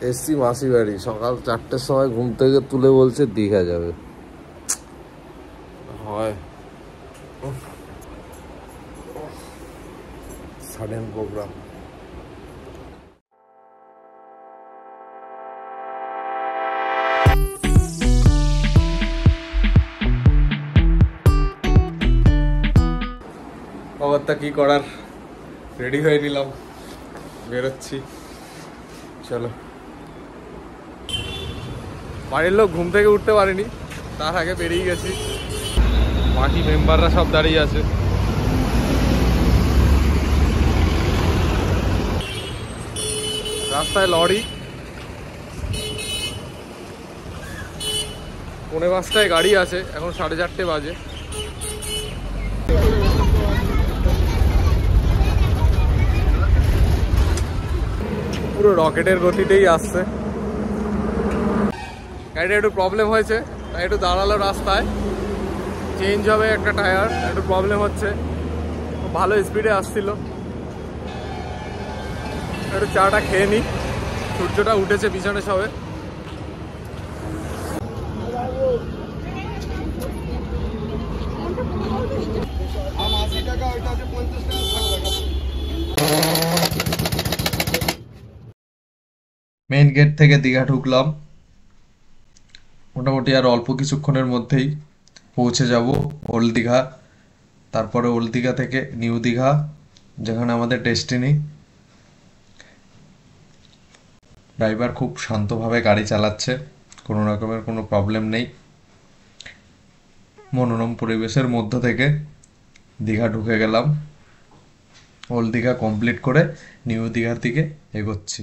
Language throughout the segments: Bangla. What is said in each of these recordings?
এসছি মাসি বাড়ি, সকাল 4টের সময় ঘুম থেকে তুলে বলছে দীঘা যাবে। হয় সাডেন প্রোগ্রাম। অবস্থা কি করার, রেডি হয়ে নিলাম, বেরোচ্ছি। চলো। বাড়ির লোক ঘুম থেকে উঠতে পারেনি, তার আগে বেরিয়ে গেছি। বাকি মেম্বাররা সব দাঁড়িয়ে আছে। রাস্তায় লরি, 5:45 গাড়ি আছে, এখন 4:30 বাজে। পুরো রকেটের গতিতেই আসছে। গাড়িটা একটু প্রবলেম হয়েছে, তাই একটু দাঁড়ালো রাস্তায়, চেঞ্জ হবে একটা টায়ার, একটু প্রবলেম হচ্ছে। ভালো স্পিডে আসছিল। একটু চাটা খেয়ে নিই, সূর্যটা উঠেছে পিছনে সবে। মেইন গেট থেকে দীঘা ঢুকলাম, মোটামুটি আর অল্প কিছুক্ষণের মধ্যেই পৌঁছে যাব ওল্ড দীঘা। তারপরে ওল্ড দীঘা থেকে নিউ দীঘা, যেখানে আমাদের ডেস্টিনি। ড্রাইভার খুব শান্তভাবে গাড়ি চালাচ্ছে, কোনো রকমের কোনো প্রবলেম নেই। মনোরম পরিবেশের মধ্য থেকে দীঘা ঢুকে গেলাম। ওল্ড দীঘা কমপ্লিট করে নিউ দীঘার দিকে এগোচ্ছি।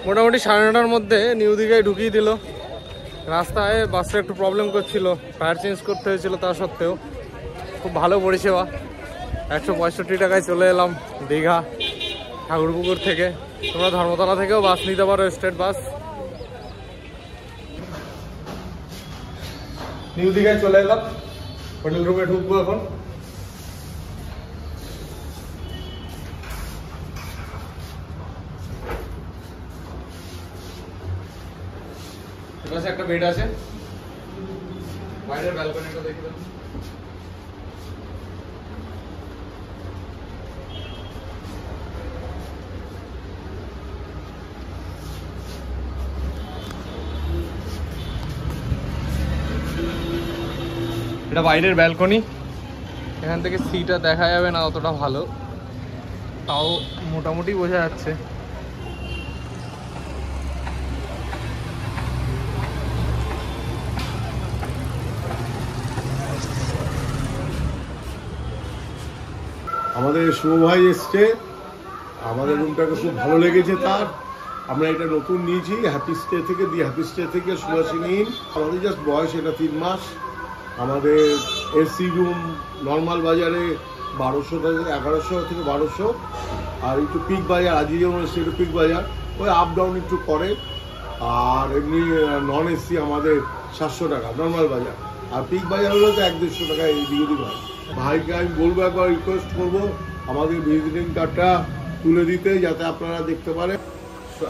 মোটামুটি 9:30টার মধ্যে নিউ দীঘায় ঢুকিয়ে দিল। রাস্তায় বাসটা একটু প্রবলেম করছিল, টায়ার চেঞ্জ করতে হয়েছিল, তা সত্ত্বেও খুব ভালো পরিষেবা। 165 টাকায় চলে এলাম দীঘা ঠাকুরপুকুর থেকে। তোমরা ধর্মতলা থেকেও বাস নিতে পারো, স্টেট বাস। নিউ দীঘায় চলে এলাম, হোটেল রুমে ঢুকবো এখন। একটা বেড আছে, বাইরের ব্যালকনিটা দেখে দাও। এটা বাইরের ব্যালকনি, এখান থেকে সিটা দেখা যাবে না অতটা ভালো, তাও মোটামুটি বোঝা যাচ্ছে। আমাদের শুভ ভাই এসছে, আমাদের রুমটাকে খুব ভালো লেগেছে তার। আমরা এটা নতুন নিয়েছি হ্যাপি স্টে থেকে, হ্যাপি স্টে থেকে সুভাষিনী। আমাদের জাস্ট বয়স এটা 3 মাস। আমাদের এসি রুম নর্মাল বাজারে 1200 থেকে 1100 থেকে 1200, আর একটু পিক বাজার, আজকে যেমন এসছে একটু পিক বাজার, ওই আপ ডাউন একটু করে। আর এমনি নন এসি আমাদের 700 টাকা নর্মাল বাজার, আর পিক বাজার হলে তো 100-150 টাকা এদিক ওদিক হয়। ভাইকে আমি বলবো, একবার রিকোয়েস্ট করবো আমাদের ভিজিটিং কার্ডটা তুলে দিতে, যাতে আপনারা দেখতে পারেন।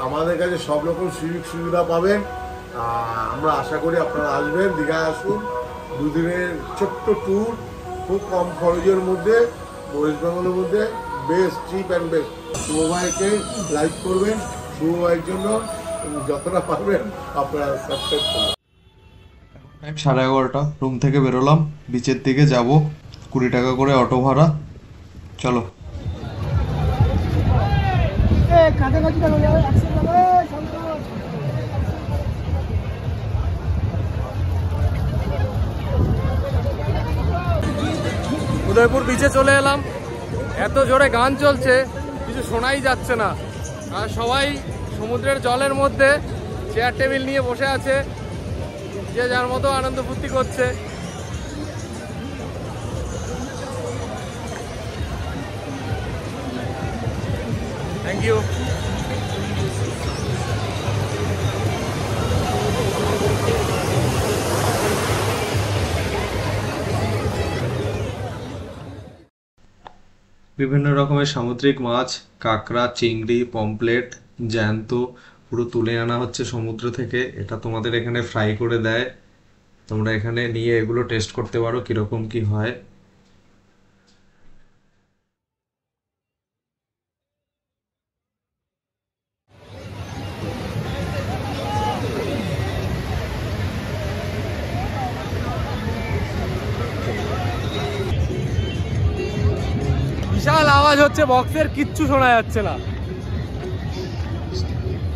আমাদের কাছে সব রকম সুযোগ সুবিধা পাবেন। আমরা আশা করি আপনারা আসবেন, দীঘায় আসুন। 2 দিনের ছোট্ট ট্যুর, খুব কম খরচের মধ্যে, ওয়েস্ট বেঙ্গলের মধ্যে বেস্ট, চিপ অ্যান্ড বেস্ট। শুভ ভাইকে লাইক করবেন, শুভ ভাইয়ের জন্য যতটা পারবেন আপনারা সাবস্ক্রাইব করবেন। টাইম 11:30, রুম থেকে বেরোলাম, বিচের দিকে যাব। 20 টাকা করে অটো ভাড়া। চলো। উদয়পুর বিচে চলে এলাম। এত জোরে গান চলছে, কিছু শোনাই যাচ্ছে না। আর সবাই সমুদ্রের জলের মধ্যে চেয়ার টেবিল নিয়ে বসে আছে। যে যার মতো আনন্দ ফুর্তি করছে। Thank you. বিভিন্ন রকমের সামুদ্রিক মাছ, কাঁকড়া, চিংড়ি, পমপ্লেট, জ্যান্ত পুরো তুলে আনা হচ্ছে সমুদ্র থেকে। এটা তোমাদের এখানে ফ্রাই করে দেয়, তোমরা এখানে নিয়ে এগুলো টেস্ট করতে পারো কিরকম কি হয়। বিশাল আওয়াজ হচ্ছে বক্সের, কিচ্ছু শোনা যাচ্ছে না।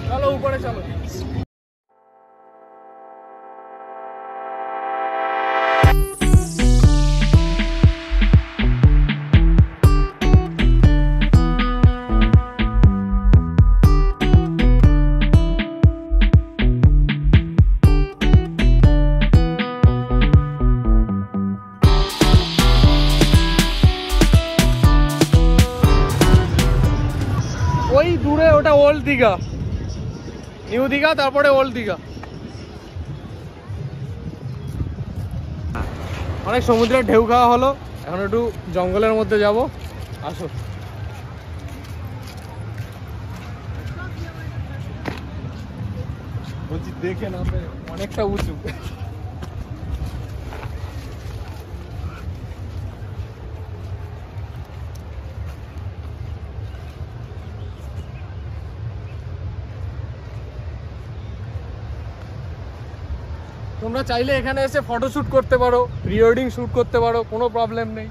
চলো উপরে চলো। ওই দূরে ওটা ওল্ড দীঘা, নিউ দীঘা, তারপরে ওল্ড দীঘা। অনেক সমুদ্রের ঢেউ খাওয়া হলো, এখন একটু জঙ্গলের মধ্যে যাব। আসো। বলছি দেখে না, অনেকটা উঁচু। তোমরা চাইলে এখানে এসে ফটো শুট করতে পারো, প্রি ওয়েডিং শুট করতে পারো, কোনো প্রবলেম নেই।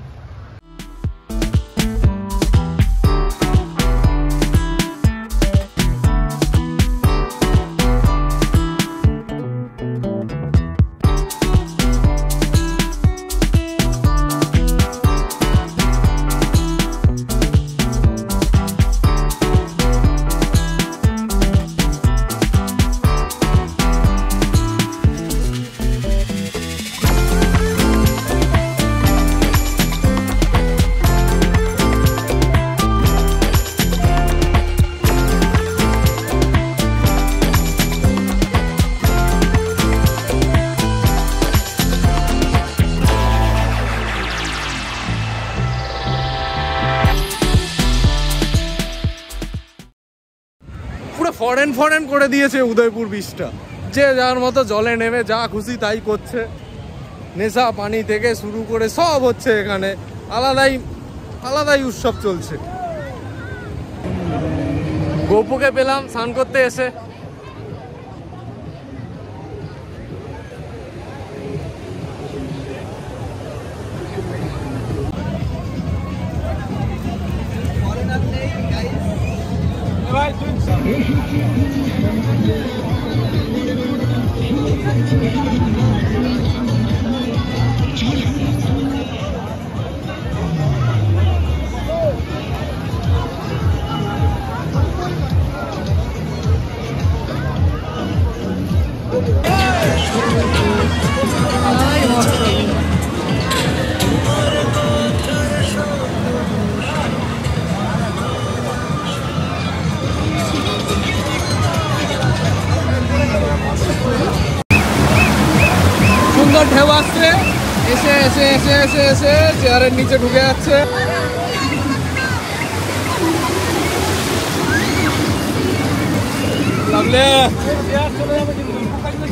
ফরেন ফরেন করে দিয়েছে উদয়পুর বিচটা। যে যার মতো জলে নেমে যা খুশি তাই করছে, নেশা পানি থেকে শুরু করে সব হচ্ছে এখানে। আলাদাই আলাদাই উৎসব চলছে। গোপুকে পেলাম স্নান করতে এসে। সুন্দর ঢেউ আসছে, এসে এসে এসে এসে এসে চেয়ারের নিচে ঢুকে যাচ্ছে।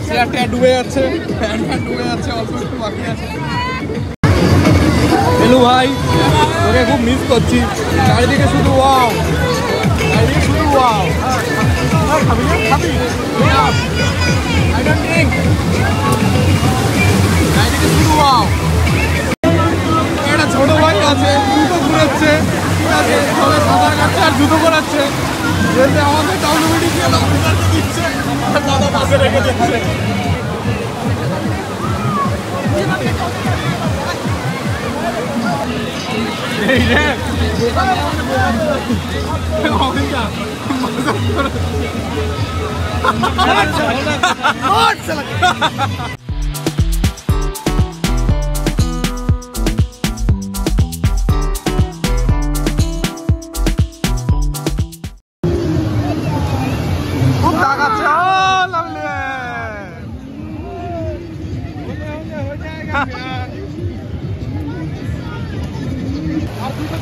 চেয়ারটা ডুবে যাচ্ছে, ফ্যান ডুবে যাচ্ছে, অল্প একটু বাকি আছে। হেলু ভাই, তোকে খুব মিস করছি। চারিদিকে শুধু ওয়াও, চারিদিকে শুধু ওয়াও। খাবি না? খাবি? I don't drink. চারিদিকে শুধু ওয়াও। একটা ছোট ভাই আছে, জুতো ঘুরাচ্ছে, ঠিক আছে, সবাই সাঁতার কাটছে আর জুতো করাচ্ছে। বলতে আমাদের টাউনমিটি গেল দিচ্ছে, দাদা পাশে রেখে দিচ্ছে। এই রে মজা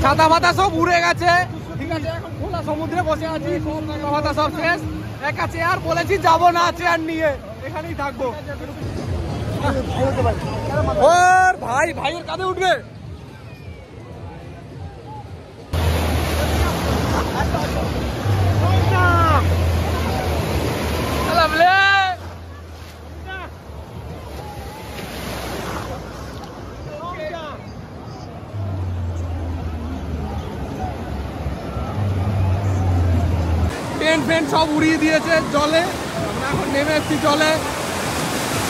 ছাতা ফাতা সব উড়ে গেছে, ঠিক আছে। এখন খোলা সমুদ্রে বসে আছি, সব ছাতা ফাতা সব শেষ। একা চেয়ার বলেছি যাবো না, চেয়ার নিয়ে এখানেই থাকবো। ওর ভাই ভাইয়ের কাঁধে উঠবে। টেন্ট ফেন্ট সব উড়িয়ে দিয়েছে জলে। আমরা এখন নেমে এসছি জলে।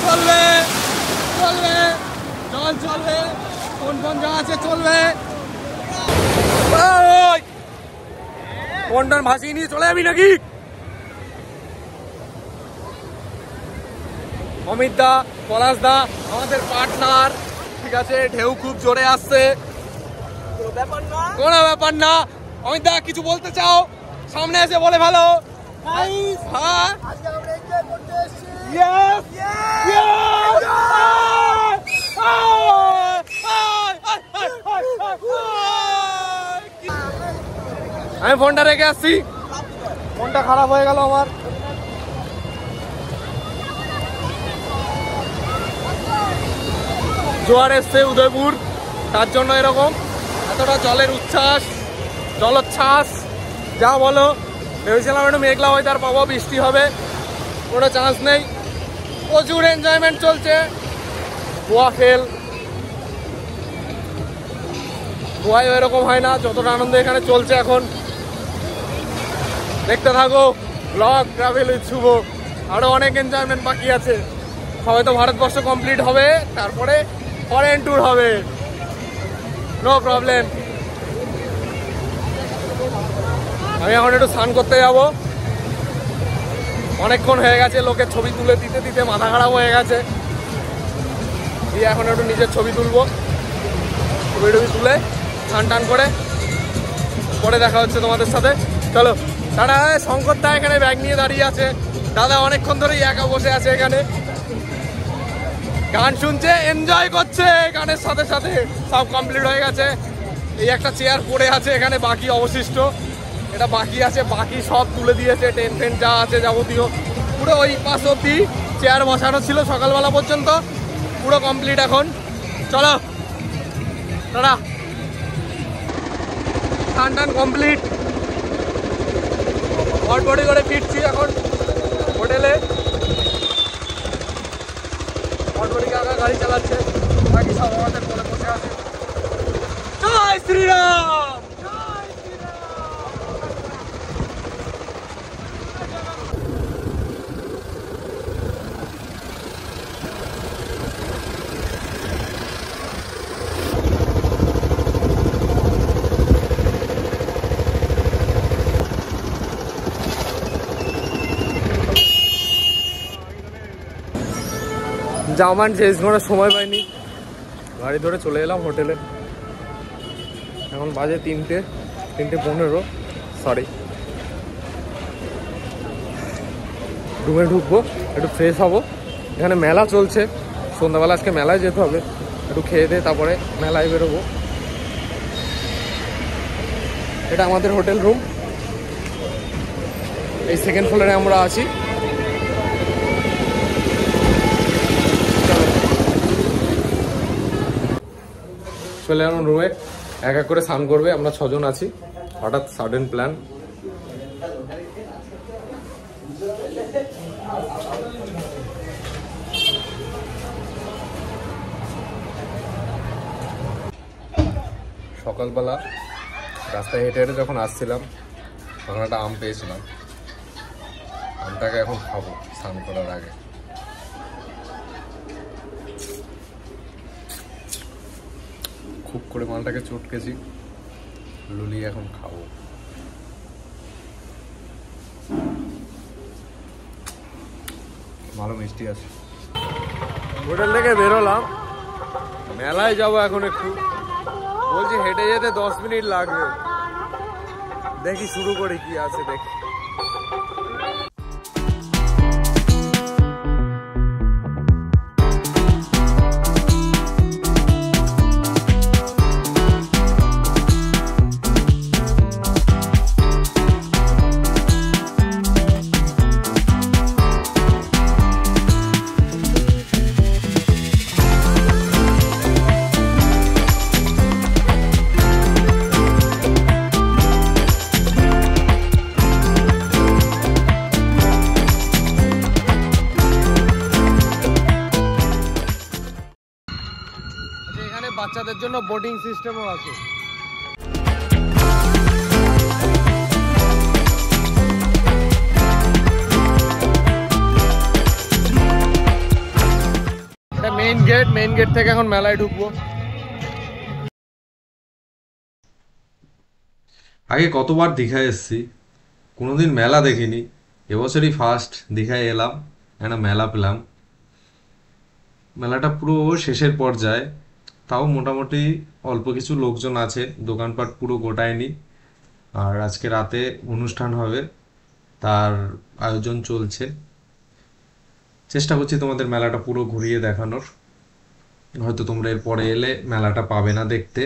চলবে চলবে জল চলবে, কোন কোন যা আছে চলবে। কোনটার ভাসিয়ে নিয়ে চলে যাবি নাকি? অমিত দা, পলাশ দা আমাদের পার্টনার, ঠিক আছে। ঢেউ খুব জোরে আসছে, কোনো ব্যাপার না। অমিত দা কিছু বলতে চাও? সামনে এসে বলে ভালো। হ্যাঁ আমি ফোনটা রেখে আসছি, ফোনটা খারাপ হয়ে গেল আমার। জোয়ার এসছে উদয়পুর, তার জন্য এরকম এতটা জলের উচ্ছ্বাস, জলোচ্ছ্বাস যা বলো। ভেবেছিলাম একটু মেঘলা ওয়েদার পাবো, বৃষ্টি হবে, কোনো চান্স নেই। প্রচুর এনজয়মেন্ট চলছে। গোয়া ফেল, গোয়ায় এরকম হয় না যতটা আনন্দ এখানে চলছে এখন। দেখতে থাকো ব্লগ ট্রাভেল উইথ শুভ। আরো অনেক এনজয়মেন্ট বাকি আছে। হয়তো ভারতবর্ষ কমপ্লিট হবে, তারপরে ফরেন ট্যুর হবে, নো প্রবলেম। আমি এখন একটু স্নান করতে যাব, অনেকক্ষণ হয়ে গেছে। লোকের ছবি তুলে দিতে দিতে মাথা খারাপ হয়ে গেছে। দিয়ে এখন একটু নিজের ছবি তুলবো, ছবি টবি তুলে স্নান টান করে পরে দেখা হচ্ছে তোমাদের সাথে। চলো দাদা। শঙ্কর দা এখানে ব্যাগ নিয়ে দাঁড়িয়ে আছে। দাদা অনেকক্ষণ ধরেই একা বসে আছে এখানে, গান শুনছে, এনজয় করছে গানের সাথে সাথে। সব কমপ্লিট হয়ে গেছে। এই একটা চেয়ার পড়ে আছে এখানে বাকি অবশিষ্ট, এটা বাকি আছে। বাকি সব তুলে দিয়েছে, টেন্ট ফেন্ট যা আছে যাবতীয় পুরো। ওই পাশ অব্দি চেয়ার বসানো ছিল সকালবেলা পর্যন্ত, পুরো কমপ্লিট এখন। চলো দাদা, স্নান টান কমপ্লিট, হটবডি করে ফিরছি এখন হোটেলে। হটবডি কাকা গাড়ি চালাচ্ছে, বাকি সব আমাদের কোলে বসে আছে। জয় শ্রীরাম। জামান চেঞ্জ করার সময় পাইনি, গাড়ি ধরে চলে এলাম হোটেলে। এখন বাজে 3:15, সরি। রুমে ঢুকবো, একটু ফ্রেশ হবো। এখানে মেলা চলছে, সন্ধ্যাবেলা আজকে মেলায় যেতে হবে। একটু খেয়ে দিয়ে তারপরে মেলায় বেরোবো। এটা আমাদের হোটেল রুম, এই সেকেন্ড ফ্লোরে আমরা আছি। চলে এলাম রুমে, এক এক করে স্নান করবে। আমরা 6 জন আছি, হঠাৎ সাডেন প্ল্যান। সকালবেলা রাস্তায় হেঁটে হেঁটে যখন আসছিলাম তখন একটা আম পেয়েছিলাম, আমটাকে এখন খাবো স্নান করার আগে। খুব করে মালটাকে চটকেছি, লুলি এখন খাবো। ভালো মিষ্টি আছে। হোটেল থেকে বেরোলাম, মেলায় যাবো এখন একটু। বলছি হেঁটে যেতে 10 মিনিট লাগবে, দেখি শুরু করি কি আছে দেখি। বাচ্চাদের জন্য বোটিং সিস্টেমও আছে। এটা মেইন গেট থেকে এখন মেলায় ঢুকবো। আগে কতবার দীঘায় এসেছি, কোনোদিন মেলা দেখিনি, এবছরই ফার্স্ট দীঘায় এলাম, একটা মেলা পেলাম। মেলাটা পুরো শেষের পর্যায়ে, তাও মোটামুটি অল্প কিছু লোকজন আছে, দোকানপাট পুরো গোটায়নি। আর আজকে রাতে অনুষ্ঠান হবে, তার আয়োজন চলছে। চেষ্টা করছি তোমাদের মেলাটা পুরো ঘুরিয়ে দেখানোর। হয়তো তোমরা এর পরে এলে মেলাটা পাবে না দেখতে,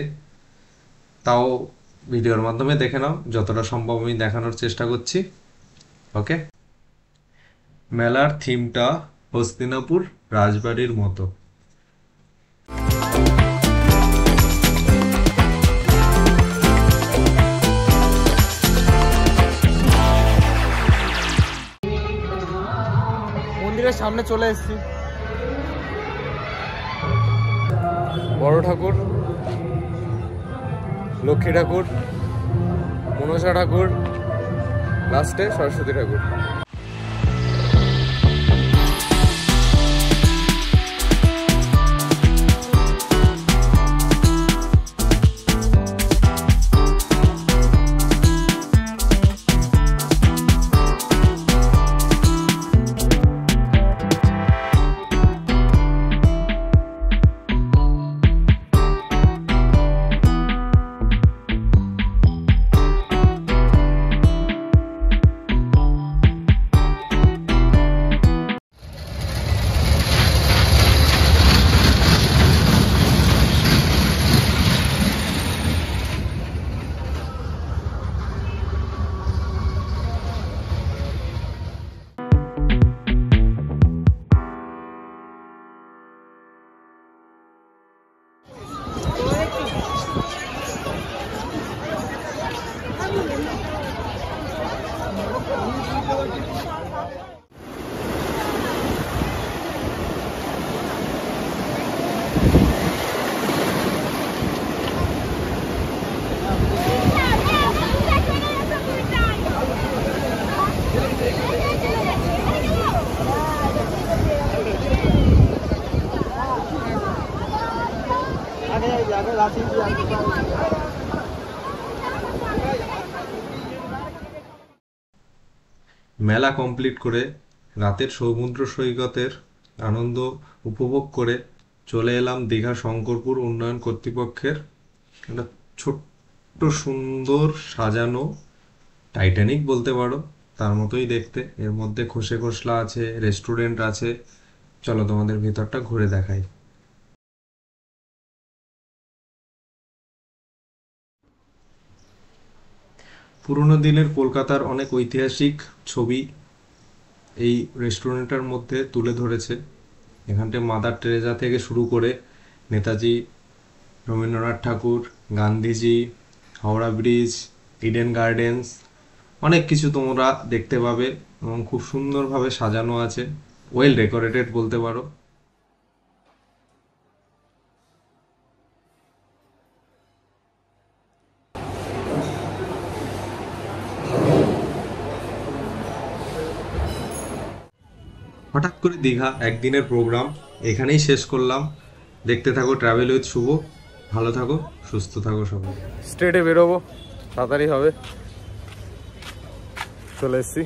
তাও ভিডিওর মাধ্যমে দেখে নাও, যতটা সম্ভব আমি দেখানোর চেষ্টা করছি। ওকে, মেলার থিমটা হস্তিনাপুর রাজবাড়ির মতো। মন্দিরের সামনে চলে এসেছি। বড় ঠাকুর, লক্ষ্মী ঠাকুর, মনসা ঠাকুর, লাস্টে সরস্বতী ঠাকুর। মেলা কমপ্লিট করে রাতের সমুদ্র সৈকতের আনন্দ উপভোগ করে চলে এলাম দীঘা শঙ্করপুর উন্নয়ন কর্তৃপক্ষের একটা ছোট্ট সুন্দর সাজানো টাইটানিক বলতে পারো, তার মতোই দেখতে। এর মধ্যে খসে খসলা আছে, রেস্টুরেন্ট আছে। চলো তোমাদের ভিতরটা ঘুরে দেখাই। পুরোনো দিনের কলকাতার অনেক ঐতিহাসিক ছবি এই রেস্টুরেন্টের মধ্যে তুলে ধরেছে। এখানটায় মাদার টেরেসা থেকে শুরু করে Netaji, Rabindranath Thakur, Gandhiji, Howrah bridge, Eden Gardens, অনেক কিছু তোমরা দেখতে পাবে এবং খুব সুন্দরভাবে সাজানো আছে, ওয়েল ডেকোরেটেড বলতে পারো। হঠাৎ করে দীঘা একদিনের প্রোগ্রাম এখানেই শেষ করলাম। দেখতে থাকো ট্রাভেল উইথ শুভ। ভালো থাকো, সুস্থ থাকো সবাই। স্ট্রেটে বেরোবো, তাড়াতাড়ি হবে। চলে এসছি।